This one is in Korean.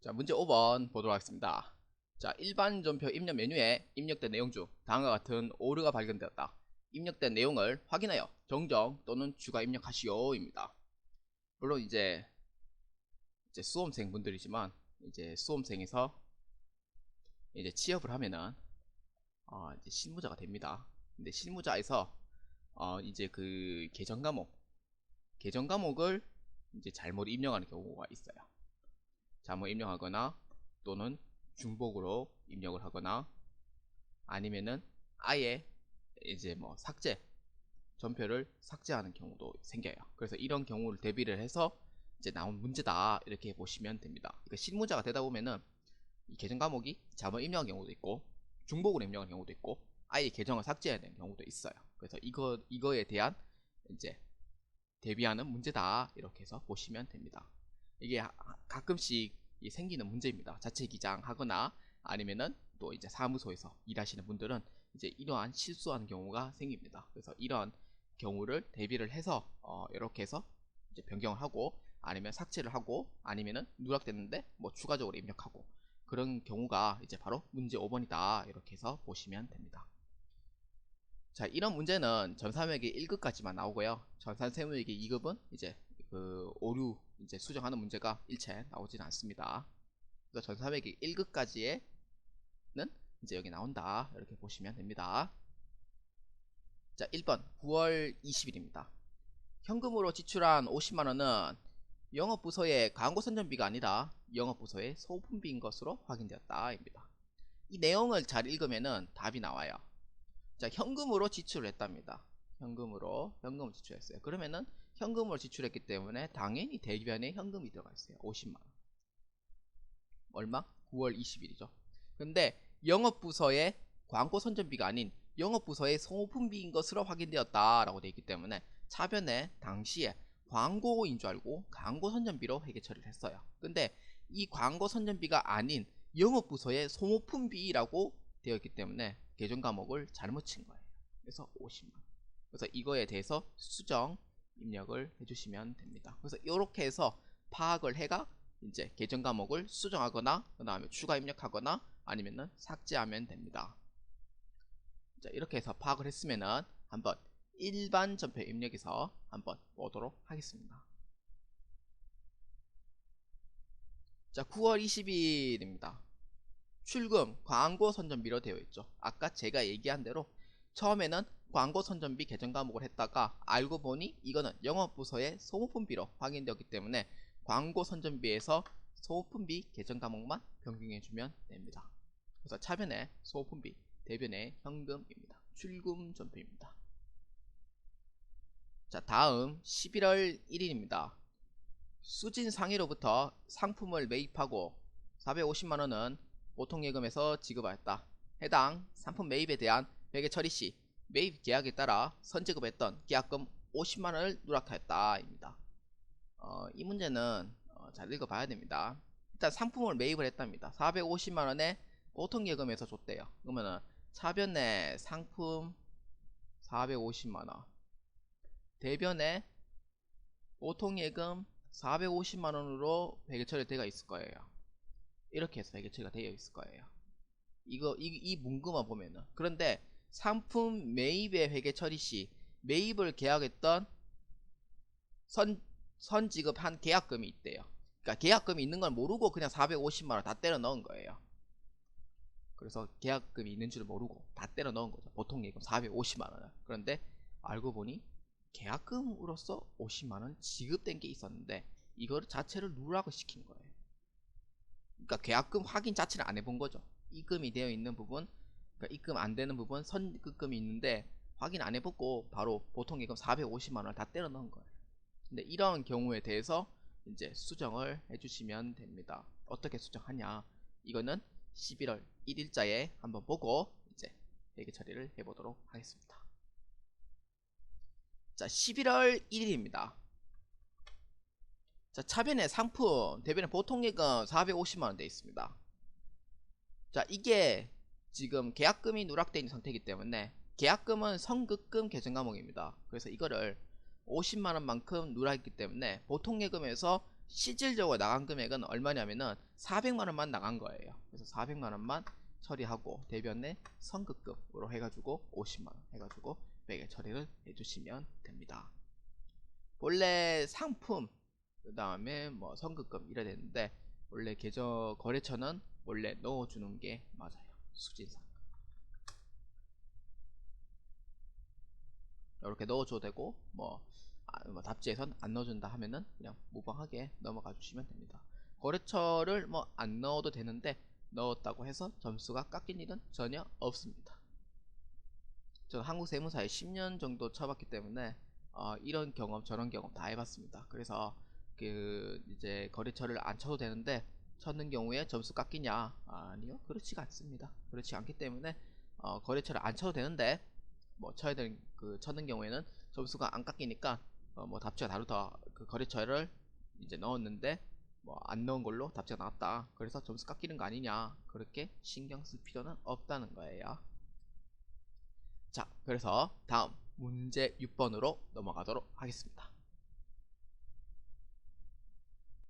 자, 문제 5번 보도록 하겠습니다. 자, 일반 전표 입력 메뉴에 입력된 내용 중 다음과 같은 오류가 발견되었다. 입력된 내용을 확인하여 정정 또는 추가 입력하시오입니다. 물론 이제 수험생 분들이지만 이제 수험생에서 이제 취업을 하면은 이제 실무자가 됩니다. 근데 실무자에서 이제 그 계정 과목을 이제 잘못 입력하는 경우가 있어요. 잘못 입력하거나 또는 중복으로 입력을 하거나 아니면은 아예 이제 뭐 전표를 삭제하는 경우도 생겨요. 그래서 이런 경우를 대비를 해서 이제 나온 문제다 이렇게 보시면 됩니다. 그러니까 실무자가 되다 보면은 이 계정 과목이 잘못 입력한 경우도 있고 중복으로 입력한 경우도 있고 아예 계정을 삭제해야 되는 경우도 있어요. 그래서 이거에 대한 이제 대비하는 문제다 이렇게 해서 보시면 됩니다. 이게 가끔씩 생기는 문제입니다. 자체 기장하거나 아니면은 또 이제 사무소에서 일하시는 분들은 이제 이러한 실수하는 경우가 생깁니다. 그래서 이러한 경우를 대비를 해서 이렇게 해서 이제 변경을 하고 아니면 삭제를 하고 아니면은 누락됐는데 뭐 추가적으로 입력하고 그런 경우가 이제 바로 문제 5번이다 이렇게 해서 보시면 됩니다. 자, 이런 문제는 전산회계 1급까지만 나오고요. 전산세무회계 2급은 이제 그 오류 이제 수정하는 문제가 일체 나오지는 않습니다. 그래서 전산회계 1급까지에는 이제 여기 나온다 이렇게 보시면 됩니다. 자, 1번 9월 20일입니다. 현금으로 지출한 50만원은 영업부서의 광고 선전비가 아니라 영업부서의 소품비인 것으로 확인되었다 입니다. 이 내용을 잘 읽으면은 답이 나와요. 자, 현금으로 지출을 했답니다. 현금을 지출했어요. 그러면은 현금으로 지출했기 때문에 당연히 대변에 현금이 들어가 있어요. 50만원. 얼마? 9월 20일이죠. 근데 영업부서의 광고 선전비가 아닌 영업부서의 소모품비인 것으로 확인되었다라고 되어 있기 때문에 차변에 당시에 광고인 줄 알고 광고 선전비로 회계 처리를 했어요. 근데 이 광고 선전비가 아닌 영업부서의 소모품비라고 되어 있기 때문에 계정 과목을 잘못 친 거예요. 그래서 50만원. 그래서 이거에 대해서 수정 입력을 해주시면 됩니다. 그래서 이렇게 해서 파악을 해가 이제 계정 과목을 수정하거나 그 다음에 추가 입력하거나 아니면은 삭제하면 됩니다. 자, 이렇게 해서 파악을 했으면은 한번 일반 전표 입력에서 한번 보도록 하겠습니다. 자, 9월 20일입니다. 출금 광고 선전비로 되어 있죠. 아까 제가 얘기한 대로 처음에는 광고 선전비 계정 과목을 했다가 알고 보니 이거는 영업부서의 소모품비로 확인되었기 때문에 광고 선전비에서 소모품비 계정 과목만 변경해 주면 됩니다. 그래서 차변에 소모품비, 대변에 현금입니다. 출금 전표입니다. 자, 다음 11월 1일입니다. 수진 상의로부터 상품을 매입하고 450만원은 보통예금에서 지급하였다. 해당 상품 매입에 대한 회계 처리 시 매입 계약에 따라 선지급했던 계약금 50만원을 누락하였다 입니다. 이 문제는 잘 읽어봐야 됩니다. 일단 상품을 매입을 했답니다. 450만원에 보통예금에서 줬대요. 그러면은 차변에 상품 450만원 대변에 보통예금 450만원으로 회계 처리가 있을 거예요. 이렇게 해서 회계 처리가 되어 있을 거예요. 이 문구만 보면은. 그런데 상품 매입의 회계 처리 시 매입을 계약했던 선지급한 계약금이 있대요. 그러니까 계약금이 있는 걸 모르고 그냥 450만원 다 때려 넣은 거예요. 그래서 계약금이 있는 줄 모르고 다 때려 넣은 거죠. 보통 예금 450만원을. 그런데 알고 보니 계약금으로서 50만원 지급된 게 있었는데 이거를 자체를 누락을 시킨 거예요. 그러니까 계약금 확인 자체를 안 해본 거죠. 입금이 되어 있는 부분, 그러니까 입금 안 되는 부분 선급금이 있는데 확인 안 해보고 바로 보통 예금 450만원을 다 때려 넣은 거예요. 근데 이런 경우에 대해서 이제 수정을 해주시면 됩니다. 어떻게 수정하냐? 이거는 11월 1일자에 한번 보고 이제 회계 처리를 해보도록 하겠습니다. 자, 11월 1일입니다. 자, 차변에 상품, 대변에 보통예금 450만원 되어 있습니다. 자, 이게 지금 계약금이 누락되어 있는 상태이기 때문에 계약금은 선급금 계정 과목입니다. 그래서 이거를 50만원만큼 누락했기 때문에 보통예금에서 실질적으로 나간 금액은 얼마냐면은 400만원만 나간 거예요. 그래서 400만원만 처리하고 대변에 선급금으로 해가지고 50만원 해가지고 매개 처리를 해주시면 됩니다. 원래 상품 그 다음에 뭐 선급금 이래야 되는데 원래 계좌 거래처는 원래 넣어주는 게 맞아요. 수진상 이렇게 넣어줘도 되고 뭐 답지에선 안 넣어준다 하면은 그냥 무방하게 넘어가 주시면 됩니다. 거래처를 뭐 안 넣어도 되는데 넣었다고 해서 점수가 깎일 일은 전혀 없습니다. 저는 한국 세무사에 10년 정도 쳐봤기 때문에 이런 경험 저런 경험 다 해봤습니다. 그래서 그 이제 거래처를 안 쳐도 되는데 쳤는 경우에 점수 깎이냐? 아니요, 그렇지가 않습니다. 그렇지 않기 때문에 거래처를 안 쳐도 되는데 뭐 쳐야 되는 그 쳤는 경우에는 점수가 안 깎이니까 뭐 답지가 다르다 그 거래처를 이제 넣었는데 뭐 안 넣은 걸로 답지가 나왔다, 그래서 점수 깎이는 거 아니냐, 그렇게 신경 쓸 필요는 없다는 거예요. 자, 그래서 다음 문제 6번으로 넘어가도록 하겠습니다.